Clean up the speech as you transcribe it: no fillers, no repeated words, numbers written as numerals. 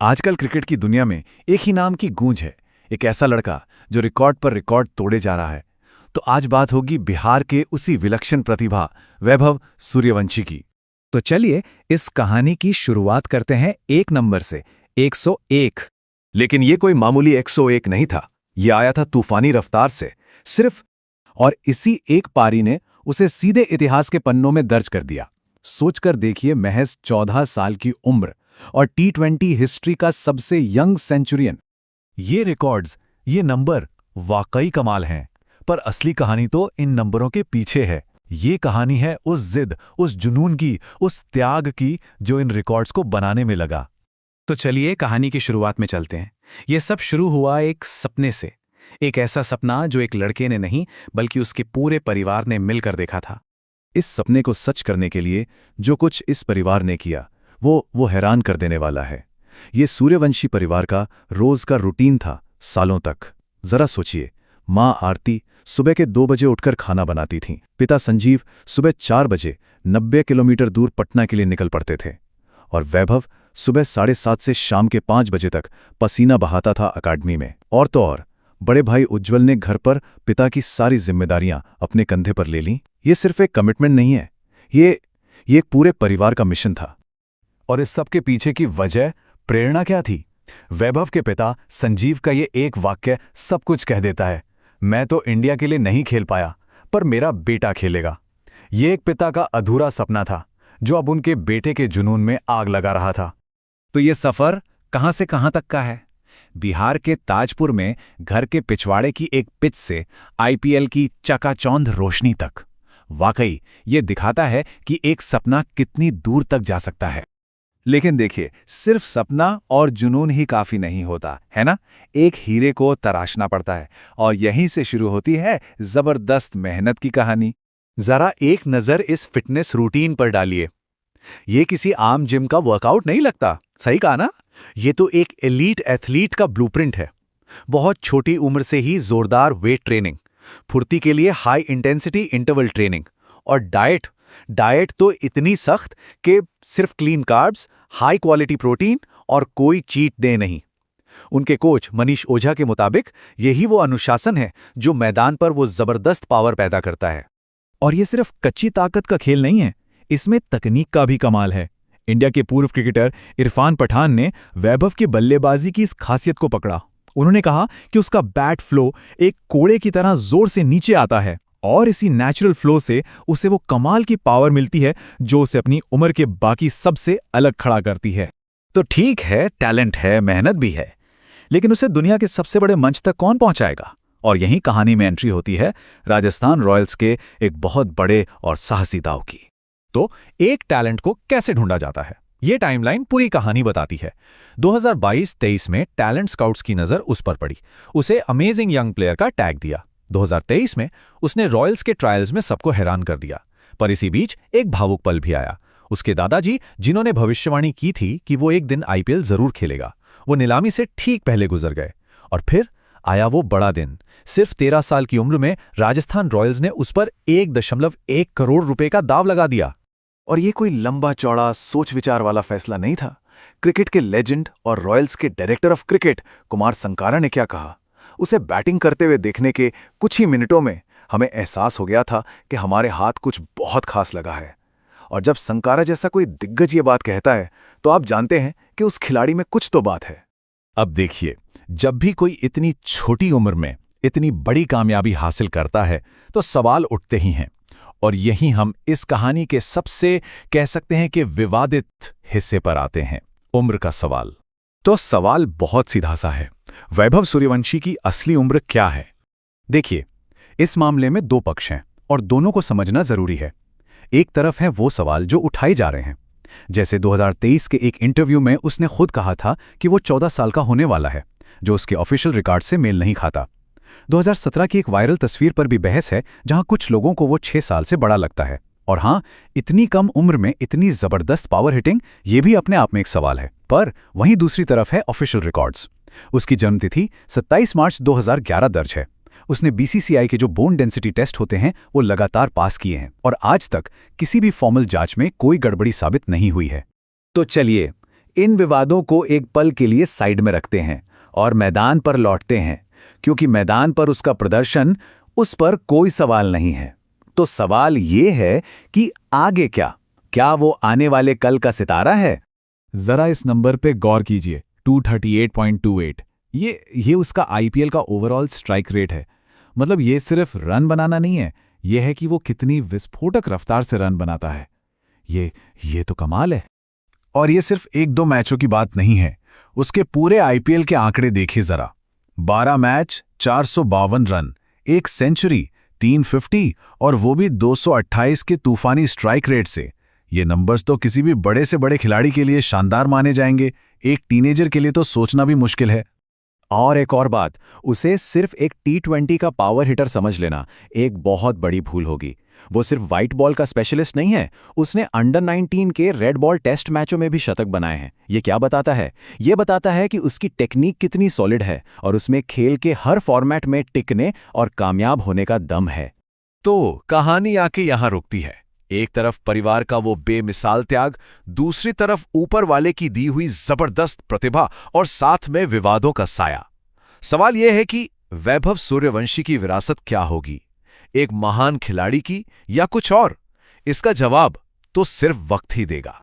आजकल क्रिकेट की दुनिया में एक ही नाम की गूंज है, एक ऐसा लड़का जो रिकॉर्ड पर रिकॉर्ड तोड़े जा रहा है। तो आज बात होगी बिहार के उसी विलक्षण प्रतिभा वैभव सूर्यवंशी की। तो चलिए इस कहानी की शुरुआत करते हैं एक नंबर से, 101। लेकिन ये कोई मामूली 101 नहीं था। ये आया था तूफानी रफ्तार से, सिर्फ। और इसी एक पारी ने उसे सीधे इतिहास के पन्नों में दर्ज कर दिया। सोचकर देखिए, महज 14 साल की उम्र और T20 हिस्ट्री का सबसे यंग सेंचुरियन। ये रिकॉर्ड्स, ये नंबर वाकई कमाल हैं, पर असली कहानी तो इन नंबरों के पीछे है। ये कहानी है उस जिद, उस जुनून की, उस त्याग की जो इन रिकॉर्ड्स को बनाने में लगा। तो चलिए कहानी की शुरुआत में चलते हैं। ये सब शुरू हुआ एक सपने से, एक ऐसा सपना जो एक लड़के ने नहीं बल्कि उसके पूरे परिवार ने मिलकर देखा था। इस सपने को सच करने के लिए जो कुछ इस परिवार ने किया वो हैरान कर देने वाला है। ये सूर्यवंशी परिवार का रोज का रूटीन था सालों तक। जरा सोचिए, माँ आरती सुबह के 2 बजे उठकर खाना बनाती थीं। पिता संजीव सुबह 4 बजे 90 किलोमीटर दूर पटना के लिए निकल पड़ते थे। और वैभव सुबह 7:30 से शाम के 5 बजे तक पसीना बहाता था अकादमी में। और तो और बड़े भाई उज्जवल ने घर पर पिता की सारी जिम्मेदारियां अपने कंधे पर ले लीं। ये सिर्फ एक कमिटमेंट नहीं है, ये एक पूरे परिवार का मिशन था। और इस सब के पीछे की वजह, प्रेरणा क्या थी? वैभव के पिता संजीव का ये एक वाक्य सब कुछ कह देता है। मैं तो इंडिया के लिए नहीं खेल पाया, पर मेरा बेटा खेलेगा। ये एक पिता का अधूरा सपना था जो अब उनके बेटे के जुनून में आग लगा रहा था। तो ये सफर कहां से कहां तक का है? बिहार के ताजपुर में घर के पिछवाड़े की एक पिच से IPL की चकाचौंध रोशनी तक। वाकई ये दिखाता है कि एक सपना कितनी दूर तक जा सकता है। लेकिन देखिए, सिर्फ सपना और जुनून ही काफी नहीं होता है ना। एक हीरे को तराशना पड़ता है, और यहीं से शुरू होती है जबरदस्त मेहनत की कहानी। जरा एक नजर इस फिटनेस रूटीन पर डालिए। ये किसी आम जिम का वर्कआउट नहीं लगता, सही कहा ना? ये तो एक एलीट एथलीट का ब्लूप्रिंट है। बहुत छोटी उम्र से ही जोरदार वेट ट्रेनिंग, फुर्ती के लिए हाई इंटेंसिटी इंटरवल ट्रेनिंग, और डाइट तो इतनी सख्त कि सिर्फ clean carbs, high quality protein और कोई चीट डे नहीं। उनके कोच मनीष ओझा के मुताबिक यही वो अनुशासन है जो मैदान पर वो जबरदस्त पावर पैदा करता है। और ये सिर्फ कच्ची ताकत का खेल नहीं है, इसमें तकनीक का भी कमाल है। इंडिया के पूर्व क्रिकेटर इरफान पठान ने वैभव की बल्लेबाजी की इस खासियत को पकड़ा। उन्होंने कहा कि उसका बैट फ्लो एक कोड़े की तरह जोर से नीचे आता है, और इसी नेचुरल फ्लो से उसे वो कमाल की पावर मिलती है जो उसे अपनी उम्र के बाकी सबसे अलग खड़ा करती है। तो ठीक है, टैलेंट है, मेहनत भी है, लेकिन उसे दुनिया के सबसे बड़े मंच तक कौन पहुंचाएगा? और यहीं कहानी में एंट्री होती है राजस्थान रॉयल्स के एक बहुत बड़े और साहसी दाव की। तो एक टैलेंट को कैसे ढूंढा जाता है, ये टाइमलाइन पूरी कहानी बताती है। 2022-23 में टैलेंट स्काउट्स की नजर उस पर पड़ी। उसे अमेजिंग यंग प्लेयर का टैग दिया। 2023 में उसने रॉयल्स के ट्रायल्स में सबको हैरान कर दिया। पर इसी बीच एक भावुक पल भी आया। उसके दादाजी, जिन्होंने भविष्यवाणी की थी कि वो एक दिन IPL जरूर खेलेगा, वो नीलामी से ठीक पहले गुजर गए। और फिर आया वो बड़ा दिन। सिर्फ 13 साल की उम्र में राजस्थान रॉयल्स ने उस पर 1.1 करोड़ रुपए का दाव लगा दिया। और ये कोई लंबा चौड़ा सोच विचार वाला फैसला नहीं था। क्रिकेट के लेजेंड और रॉयल्स के director of cricket Kumar Sangakkara ने क्या कहा? उसे बैटिंग करते हुए देखने के कुछ ही मिनटों में हमें एहसास हो गया था कि हमारे हाथ कुछ बहुत खास लगा है। और जब संकारा जैसा कोई दिग्गज ये बात कहता है, तो आप जानते हैं कि उस खिलाड़ी में कुछ तो बात है। अब देखिए, जब भी कोई इतनी छोटी उम्र में इतनी बड़ी कामयाबी हासिल करता है तो सवाल उठते ही हैं। और यहीं हम इस कहानी के सबसे, कह सकते हैं कि विवादित हिस्से पर आते हैं, उम्र का सवाल। तो सवाल बहुत सीधा सा है, वैभव सूर्यवंशी की असली उम्र क्या है? देखिए, इस मामले में 2 पक्ष हैं और दोनों को समझना जरूरी है। एक तरफ है वो सवाल जो उठाए जा रहे हैं, जैसे 2023 के एक इंटरव्यू में उसने खुद कहा था कि वो 14 साल का होने वाला है, जो उसके ऑफिशियल रिकॉर्ड से मेल नहीं खाता। 2017 की एक वायरल तस्वीर पर भी बहस है, जहां कुछ लोगों को वो 6 साल से बड़ा लगता है। और हाँ, इतनी कम उम्र में इतनी जबरदस्त पावर हिटिंग, ये भी अपने आप में एक सवाल है। पर वहीं दूसरी तरफ है ऑफिशियल रिकॉर्ड्स। उसकी जन्मतिथि 27 मार्च 2011 दर्ज है। उसने BCCI के जो बोन डेंसिटी टेस्ट होते हैं वो लगातार पास किए हैं, और आज तक किसी भी फॉर्मल जांच में कोई गड़बड़ी साबित नहीं हुई है। तो चलिए इन विवादों को एक पल के लिए साइड में रखते हैं और मैदान पर लौटते हैं, क्योंकि मैदान पर उसका प्रदर्शन, उस पर कोई सवाल नहीं है। तो सवाल ये है कि आगे क्या? क्या वो आने वाले कल का सितारा है? जरा इस नंबर पे गौर कीजिए, 238.28। ये उसका आईपीएल का ओवरऑल स्ट्राइक रेट है। मतलब ये सिर्फ रन बनाना नहीं है, ये है कि वो कितनी विस्फोटक रफ्तार से रन बनाता है। ये तो कमाल है। और ये सिर्फ 1-2 मैचों की बात नहीं है, उसके पूरे आईपीएल के आंकड़े देखिए जरा। 12 मैच, 452 रन, 1 सेंचुरी, 350 और वो भी 228 के तूफानी स्ट्राइक रेट से। ये नंबर्स तो किसी भी बड़े से बड़े खिलाड़ी के लिए शानदार माने जाएंगे, एक टीनेजर के लिए तो सोचना भी मुश्किल है। और एक और बात, उसे सिर्फ एक T20 का पावर हिटर समझ लेना एक बहुत बड़ी भूल होगी। वो सिर्फ व्हाइट बॉल का स्पेशलिस्ट नहीं है, उसने अंडर 19 के रेड बॉल टेस्ट मैचों में भी शतक बनाए हैं। ये क्या बताता है? ये बताता है कि उसकी टेक्निक कितनी सॉलिड है और उसमें खेल के हर फॉर्मेट में टिकने और कामयाब होने का दम है। तो कहानी आके यहां रुकती है। एक तरफ परिवार का वो बेमिसाल त्याग, दूसरी तरफ ऊपर वाले की दी हुई जबरदस्त प्रतिभा और साथ में विवादों का साया। सवाल यह है कि वैभव सूर्यवंशी की विरासत क्या होगी? एक महान खिलाड़ी की या कुछ और? इसका जवाब तो सिर्फ वक्त ही देगा।